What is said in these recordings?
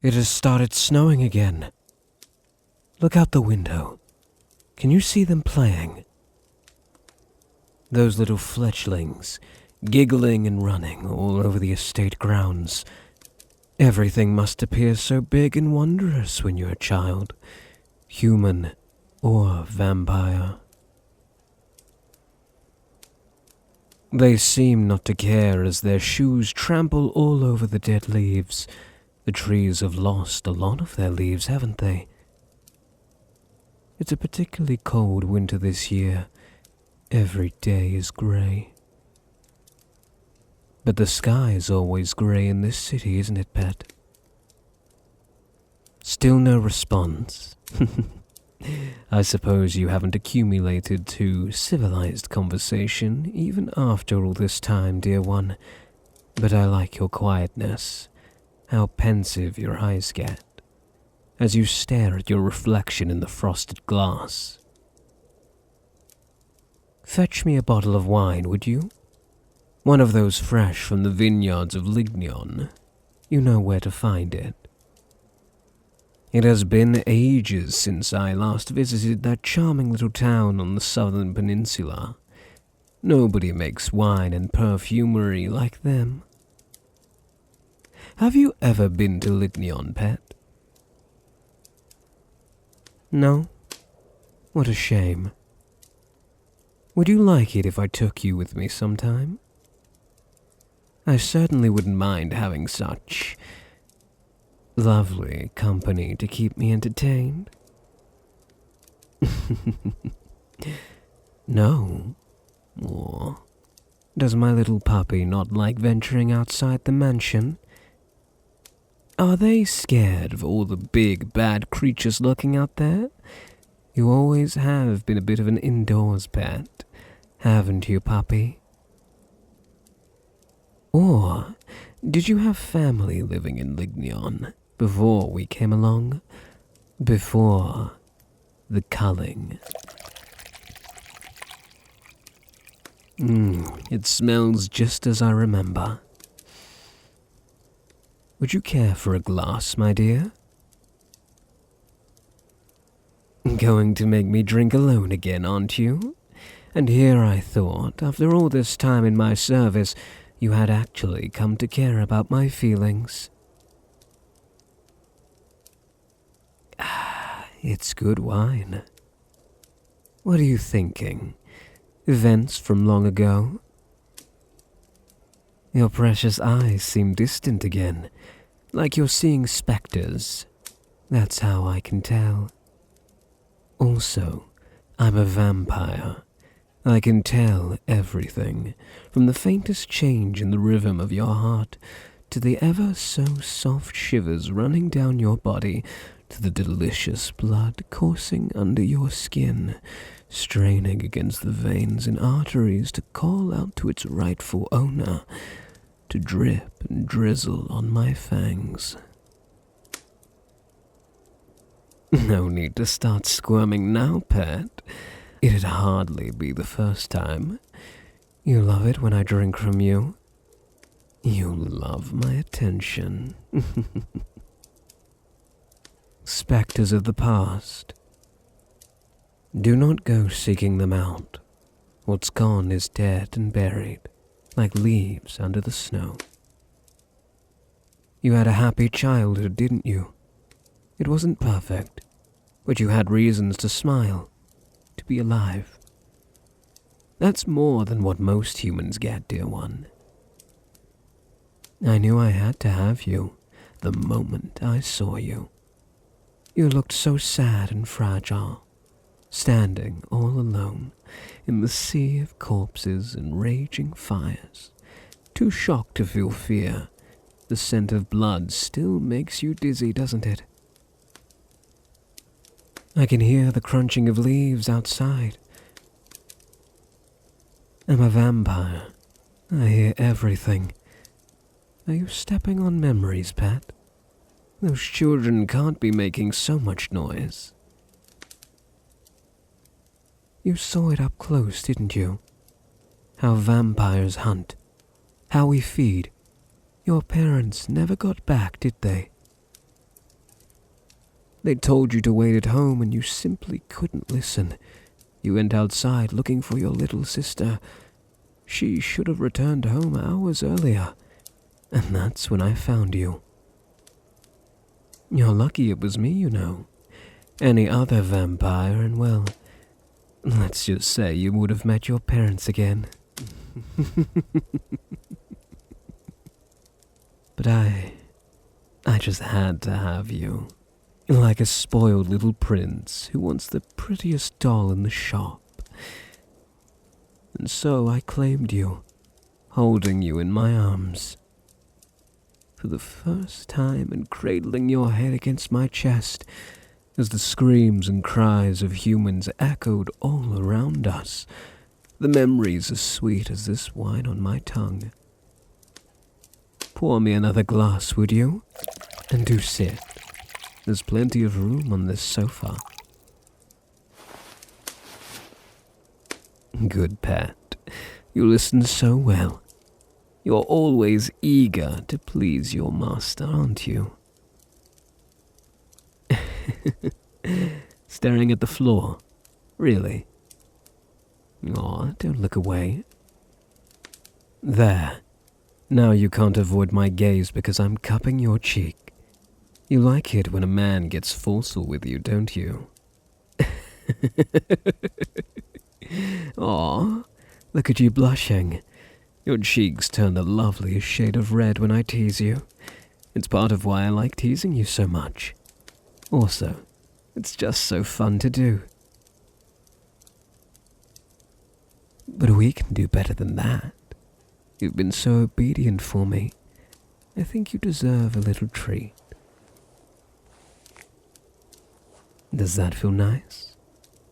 It has started snowing again. Look out the window. Can you see them playing? Those little fledglings, giggling and running all over the estate grounds. Everything must appear so big and wondrous when you're a child, human or vampire. They seem not to care as their shoes trample all over the dead leaves. The trees have lost a lot of their leaves, haven't they? It's a particularly cold winter this year. Every day is grey. But the sky is always grey in this city, isn't it, Pet? Still no response. I suppose you haven't accumulated to civilized conversation even after all this time, dear one. But I like your quietness, how pensive your eyes get, as you stare at your reflection in the frosted glass. Fetch me a bottle of wine, would you? One of those fresh from the vineyards of Lignion. You know where to find it. It has been ages since I last visited that charming little town on the southern peninsula. Nobody makes wine and perfumery like them. Have you ever been to Lignion, Pet? No? What a shame. Would you like it if I took you with me sometime? I certainly wouldn't mind having such lovely company to keep me entertained. No? Or does my little puppy not like venturing outside the mansion? Are they scared of all the big, bad creatures lurking out there? You always have been a bit of an indoors pet, haven't you, puppy? Or did you have family living in Lignion before we came along? Before the culling? It smells just as I remember. Would you care for a glass, my dear? Going to make me drink alone again, aren't you? And here I thought, after all this time in my service, you had actually come to care about my feelings. It's good wine. What are you thinking? Events from long ago? Your precious eyes seem distant again, like you're seeing specters. That's how I can tell. Also, I'm a vampire. I can tell everything, from the faintest change in the rhythm of your heart, to the ever so soft shivers running down your body, to the delicious blood coursing under your skin, straining against the veins and arteries to call out to its rightful owner, to drip and drizzle on my fangs. No need to start squirming now, Pet. It'd hardly be the first time. You love it when I drink from you. You love my attention. Spectres of the past. Do not go seeking them out. What's gone is dead and buried, like leaves under the snow. You had a happy childhood, didn't you? It wasn't perfect, but you had reasons to smile, to be alive. That's more than what most humans get, dear one. I knew I had to have you the moment I saw you. You looked so sad and fragile, standing all alone in the sea of corpses and raging fires, too shocked to feel fear. The scent of blood still makes you dizzy, doesn't it? I can hear the crunching of leaves outside. I'm a vampire. I hear everything. Are you stepping on memories, Pat? Those children can't be making so much noise. You saw it up close, didn't you? How vampires hunt. How we feed. Your parents never got back, did they? They told you to wait at home and you simply couldn't listen. You went outside looking for your little sister. She should have returned home hours earlier, and that's when I found you. You're lucky it was me, you know. Any other vampire and, well, let's just say you would have met your parents again. But I just had to have you. Like a spoiled little prince who wants the prettiest doll in the shop. And so I claimed you, holding you in my arms. For the first time and cradling your head against my chest, as the screams and cries of humans echoed all around us, the memories as sweet as this wine on my tongue. Pour me another glass, would you? And do sit. There's plenty of room on this sofa. Good pet. You listen so well. You're always eager to please your master, aren't you? Staring at the floor. Really? Aw, don't look away. There. Now you can't avoid my gaze because I'm cupping your cheek. You like it when a man gets forceful with you, don't you? Aw, look at you blushing. Your cheeks turn the loveliest shade of red when I tease you. It's part of why I like teasing you so much. Also, it's just so fun to do. But we can do better than that. You've been so obedient for me. I think you deserve a little treat. Does that feel nice?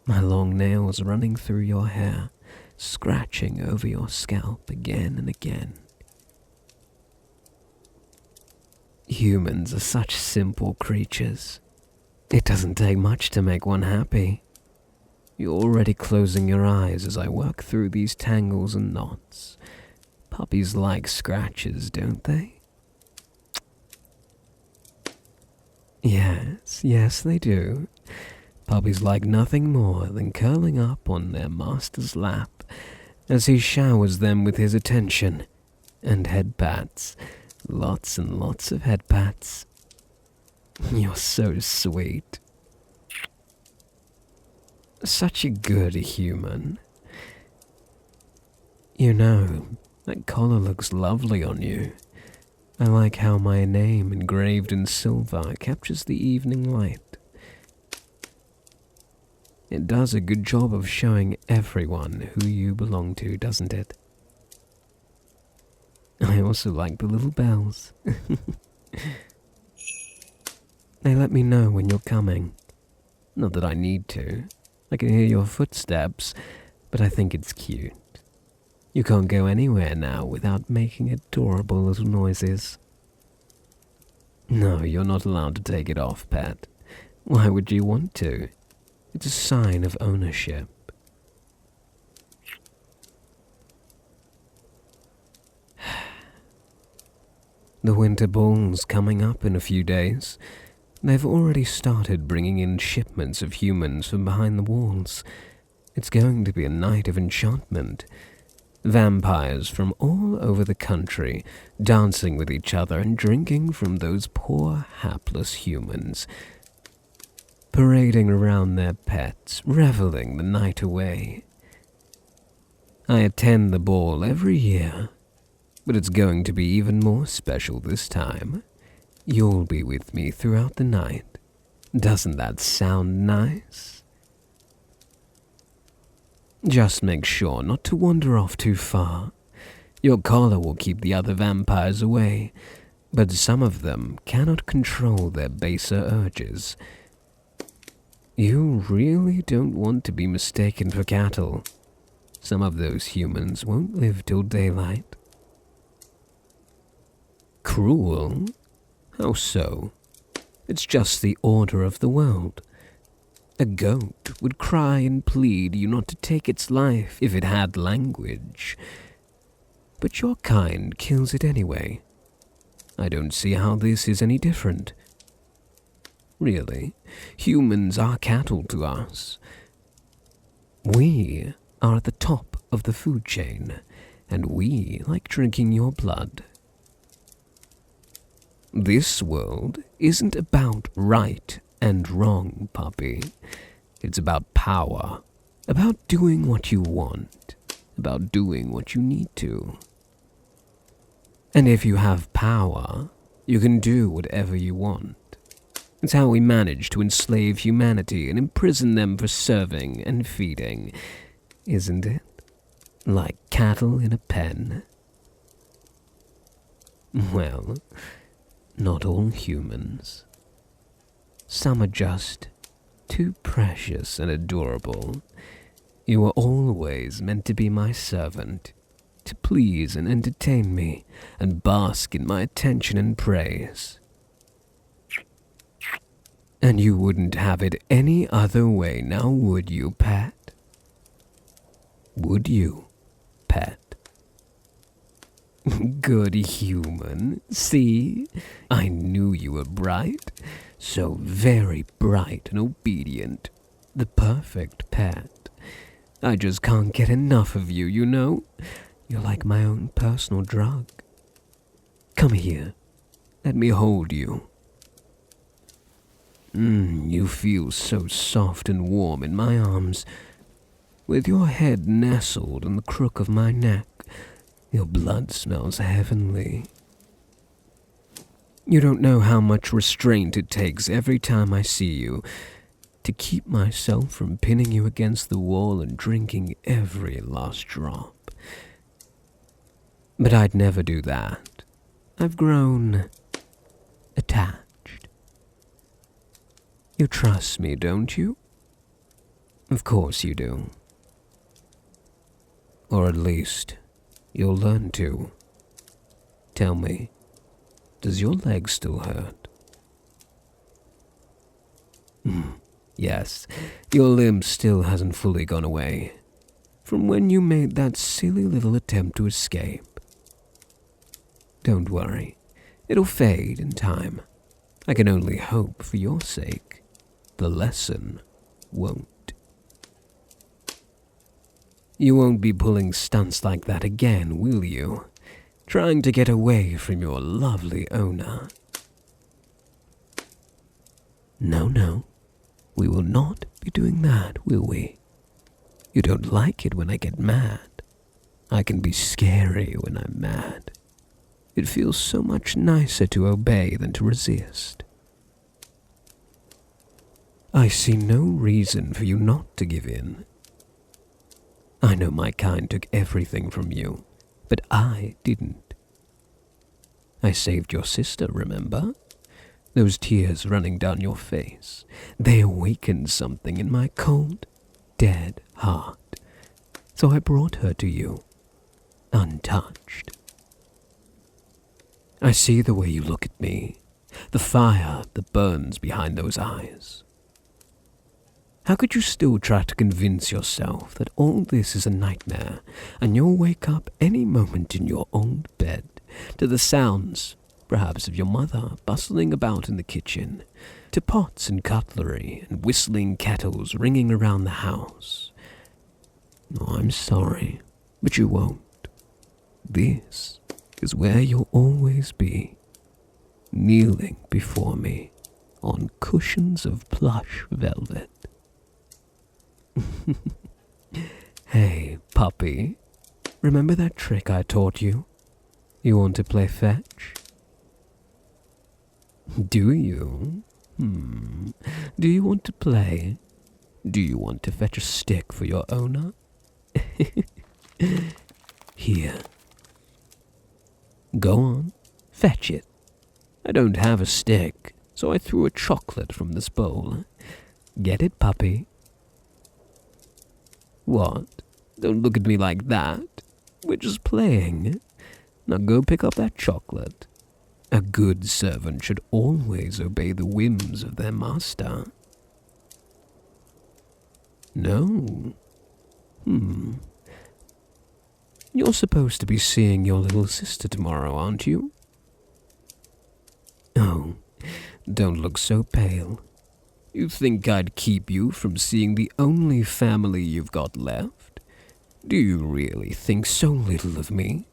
My long nails running through your hair, scratching over your scalp again and again. Humans are such simple creatures. It doesn't take much to make one happy. You're already closing your eyes as I work through these tangles and knots. Puppies like scratches, don't they? Yes, they do. Puppies like nothing more than curling up on their master's lap as he showers them with his attention and head pats. Lots and lots of head pats. You're so sweet. Such a good human. You know, that collar looks lovely on you. I like how my name engraved in silver captures the evening light. It does a good job of showing everyone who you belong to, doesn't it? I also like the little bells. They let me know when you're coming. Not that I need to. I can hear your footsteps, but I think it's cute. You can't go anywhere now without making adorable little noises. No, you're not allowed to take it off, pet. Why would you want to? It's a sign of ownership. The winter ball's coming up in a few days. They've already started bringing in shipments of humans from behind the walls. It's going to be a night of enchantment. Vampires from all over the country, dancing with each other and drinking from those poor, hapless humans. Parading around their pets, reveling the night away. I attend the ball every year, but it's going to be even more special this time. You'll be with me throughout the night. Doesn't that sound nice? Just make sure not to wander off too far. Your collar will keep the other vampires away, but some of them cannot control their baser urges. You really don't want to be mistaken for cattle. Some of those humans won't live till daylight. Cruel? How so? It's just the order of the world. A goat would cry and plead you not to take its life if it had language. But your kind kills it anyway. I don't see how this is any different. really. Humans are cattle to us. We are at the top of the food chain, and we like drinking your blood. This world isn't about right and wrong, puppy. It's about power, about doing what you want, about doing what you need to. And if you have power, you can do whatever you want. It's how we manage to enslave humanity and imprison them for serving and feeding, isn't it? Like cattle in a pen. Well, not all humans. Some are just too precious and adorable. You were always meant to be my servant, to please and entertain me, and bask in my attention and praise. And you wouldn't have it any other way now, would you, pet? Would you, pet? Good human. See? I knew you were bright. So very bright and obedient. The perfect pet. I just can't get enough of you, you know? You're like my own personal drug. Come here. Let me hold you. You feel so soft and warm in my arms. With your head nestled in the crook of my neck, your blood smells heavenly. You don't know how much restraint it takes every time I see you to keep myself from pinning you against the wall and drinking every last drop. But I'd never do that. I've grown attached. You trust me, don't you? Of course you do. Or at least, you'll learn to. Tell me, does your leg still hurt? Yes, your limb still hasn't fully gone away, from when you made that silly little attempt to escape. Don't worry, it'll fade in time. I can only hope for your sake. The lesson won't. You won't be pulling stunts like that again, will you? Trying to get away from your lovely owner. No, we will not be doing that, will we? You don't like it when I get mad. I can be scary when I'm mad. It feels so much nicer to obey than to resist. I see no reason for you not to give in. I know my kind took everything from you, but I didn't. I saved your sister, remember? Those tears running down your face, they awakened something in my cold, dead heart. So I brought her to you, untouched. I see the way you look at me, the fire that burns behind those eyes. How could you still try to convince yourself that all this is a nightmare, and you'll wake up any moment in your old bed to the sounds, perhaps of your mother bustling about in the kitchen, to pots and cutlery and whistling kettles ringing around the house? Oh, I'm sorry, but you won't. This is where you'll always be, kneeling before me on cushions of plush velvet. Hey, puppy, remember that trick I taught you? You want to play fetch? Do you? Do you want to play? Do you want to fetch a stick for your owner? Here. Go on, fetch it. I don't have a stick, so I threw a chocolate from this bowl. Get it, puppy? What? Don't look at me like that. We're just playing. Now go pick up that chocolate. A good servant should always obey the whims of their master. No. You're supposed to be seeing your little sister tomorrow, aren't you? Oh, Don't look so pale. You think I'd keep you from seeing the only family you've got left? Do you really think so little of me?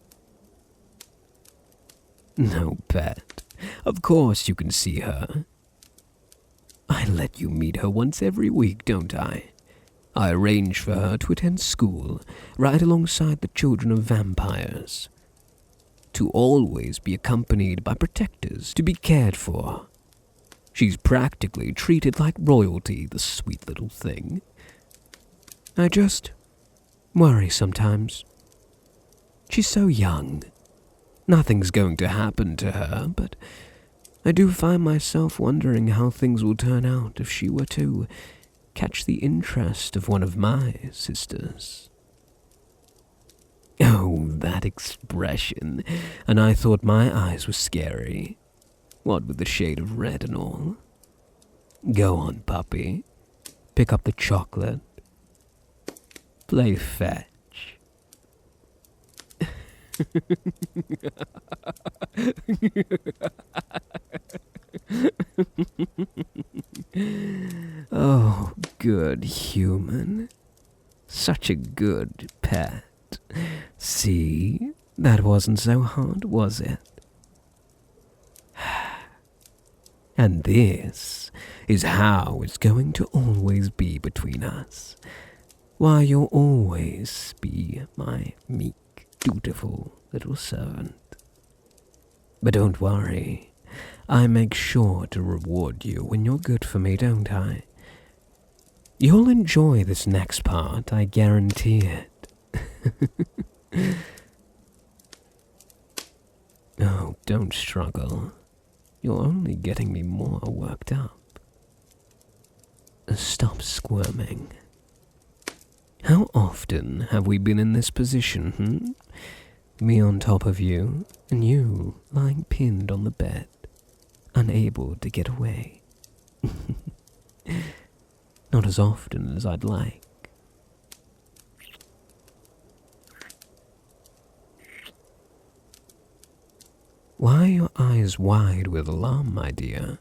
No, pet. Of course you can see her. I let you meet her once every week, don't I? I arrange for her to attend school, right alongside the children of vampires. To always be accompanied by protectors, to be cared for. She's practically treated like royalty, the sweet little thing. I just worry sometimes. She's so young. Nothing's going to happen to her, but I do find myself wondering how things will turn out if she were to catch the interest of one of my sisters. Oh, that expression. And I thought my eyes were scary. What with the shade of red and all. Go on, puppy. Pick up the chocolate. Play fetch. Oh, good human. Such a good pet. See, that wasn't so hard, was it? And this is how it's going to always be between us. Why, you'll always be my meek, dutiful little servant. But don't worry, I make sure to reward you when you're good for me, don't I? You'll enjoy this next part, I guarantee it. Oh, don't struggle. You're only getting me more worked up. Stop squirming. How often have we been in this position, Me on top of you, and you lying pinned on the bed, unable to get away. Not as often as I'd like. Why are your eyes wide with alarm, my dear?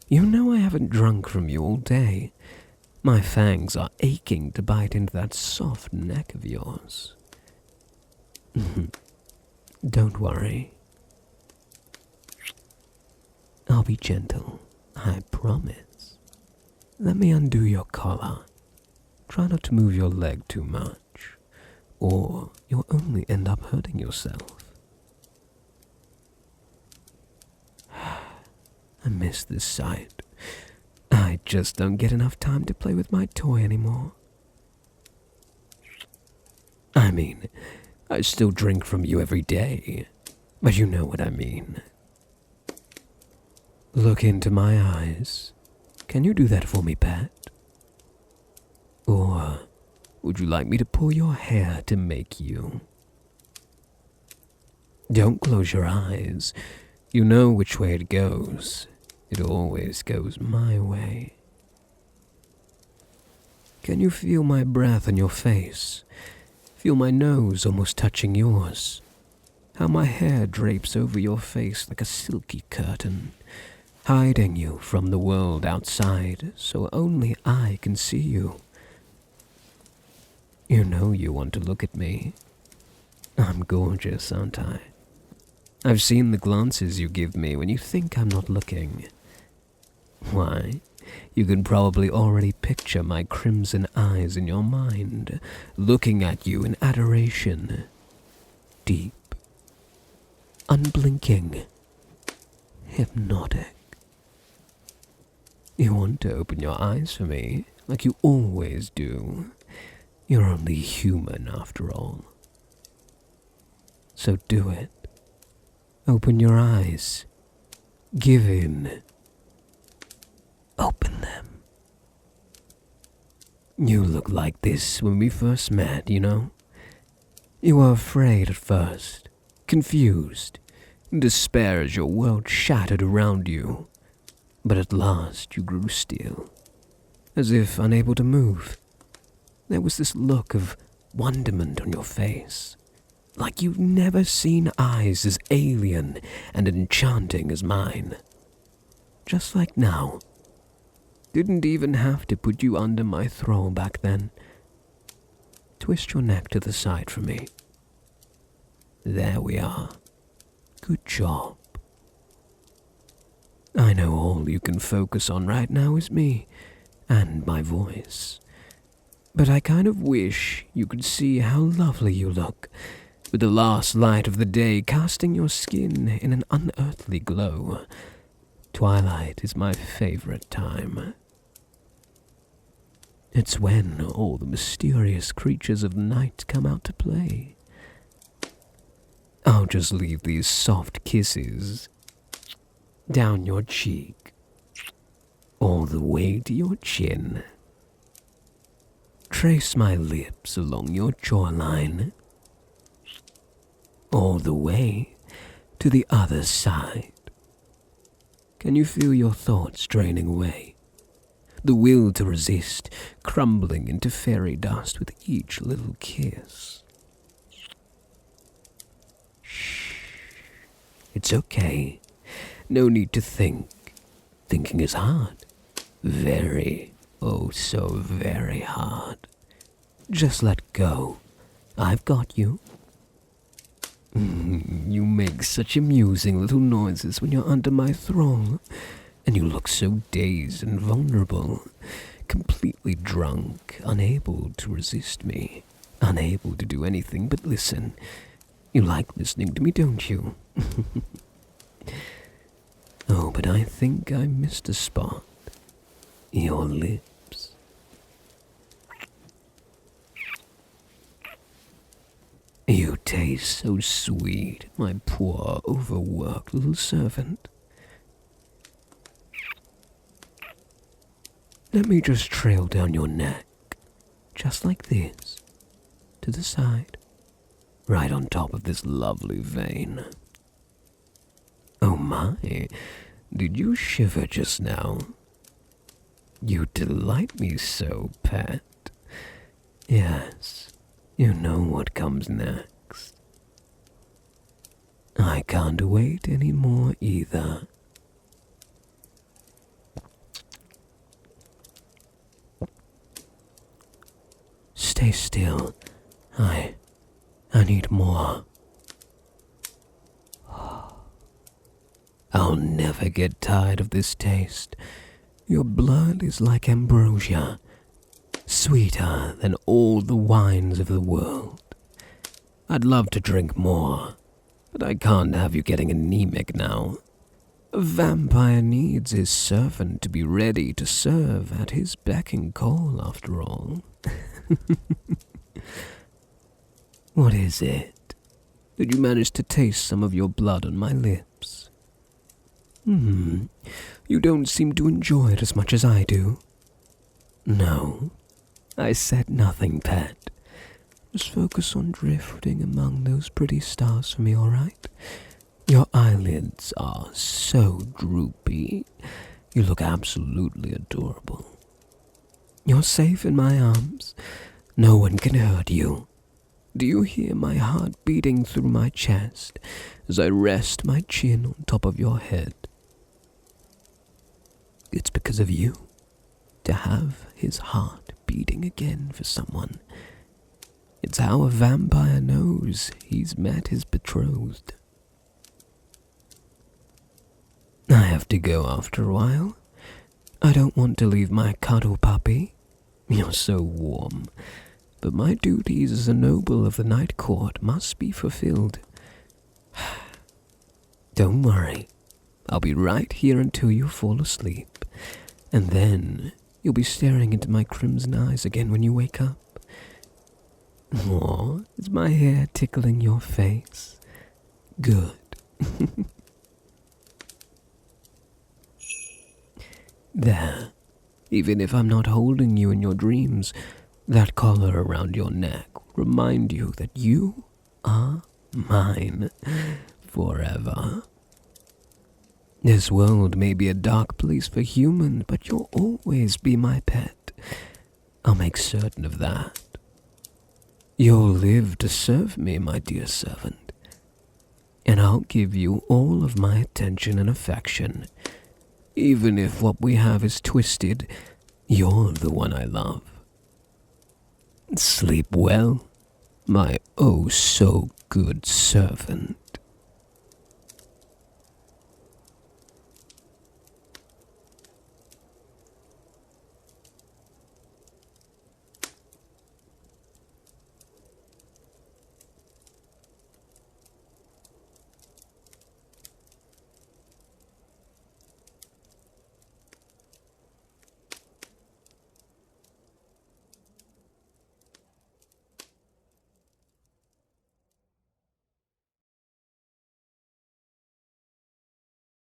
You know I haven't drunk from you all day. My fangs are aching to bite into that soft neck of yours. Don't worry. I'll be gentle, I promise. Let me undo your collar. Try not to move your leg too much, or you'll only end up hurting yourself. I miss this sight. I just don't get enough time to play with my toy anymore. I mean, I still drink from you every day, but you know what I mean. Look into my eyes. Can you do that for me, pet? Or would you like me to pull your hair to make you? Don't close your eyes. You know which way it goes. It always goes my way. Can you feel my breath on your face? Feel my nose almost touching yours? How my hair drapes over your face like a silky curtain, hiding you from the world outside so only I can see you. You know you want to look at me. I'm gorgeous, aren't I? I've seen the glances you give me when you think I'm not looking. Why, you can probably already picture my crimson eyes in your mind, looking at you in adoration. Deep, unblinking, hypnotic. You want to open your eyes for me, like you always do. You're only human after all. So do it. Open your eyes. Give in. Open them. You looked like this when we first met, you know? You were afraid at first, confused, in despair as your world shattered around you. But at last you grew still, as if unable to move. There was this look of wonderment on your face, like you've never seen eyes as alien and enchanting as mine. just like now. Didn't even have to put you under my thrall back then. Twist your neck to the side for me. There we are. Good job. I know all you can focus on right now is me and my voice. But I kind of wish you could see how lovely you look, with the last light of the day casting your skin in an unearthly glow. Twilight is my favorite time. It's when all the mysterious creatures of the night come out to play. I'll just leave these soft kisses down your cheek, all the way to your chin. Trace my lips along your jawline, all the way to the other side. Can you feel your thoughts draining away? The will to resist crumbling into fairy dust with each little kiss. Shh. It's okay. No need to think. Thinking is hard. Very, oh so very hard. Just let go. I've got you. You make such amusing little noises when you're under my thrall, and you look so dazed and vulnerable, completely drunk, unable to resist me, unable to do anything but listen. You like listening to me, don't you? Oh, but I think I missed a spot. Your lips. You taste so sweet, my poor, overworked little servant. Let me just trail down your neck, just like this, to the side, right on top of this lovely vein. Oh my, did you shiver just now? You delight me so, pet. Yes, you know what comes next. I can't wait anymore either. Stay still. I need more. I'll never get tired of this taste. Your blood is like ambrosia, sweeter than all the wines of the world. I'd love to drink more, but I can't have you getting anemic now. A vampire needs his servant to be ready to serve at his beck and call, after all. What is it? Did you manage to taste some of your blood on my lips? You don't seem to enjoy it as much as I do. No, I said nothing, pet. Just focus on drifting among those pretty stars for me, alright? Your eyelids are so droopy. You look absolutely adorable. You're safe in my arms. No one can hurt you. Do you hear my heart beating through my chest as I rest my chin on top of your head? It's because of you. To have his heart beating again for someone. It's how a vampire knows he's met his betrothed. I have to go after a while. I don't want to leave my cuddle puppy. You're so warm. But my duties as a noble of the Night Court must be fulfilled. Don't worry. I'll be right here until you fall asleep. And then you'll be staring into my crimson eyes again when you wake up. Aw, is my hair tickling your face? Good. There. Even if I'm not holding you in your dreams, that collar around your neck will remind you that you are mine forever. This world may be a dark place for humans, but you'll always be my pet. I'll make certain of that. You'll live to serve me, my dear servant, and I'll give you all of my attention and affection, Even if what we have is twisted, you're the one I love. Sleep well, my oh so good servant.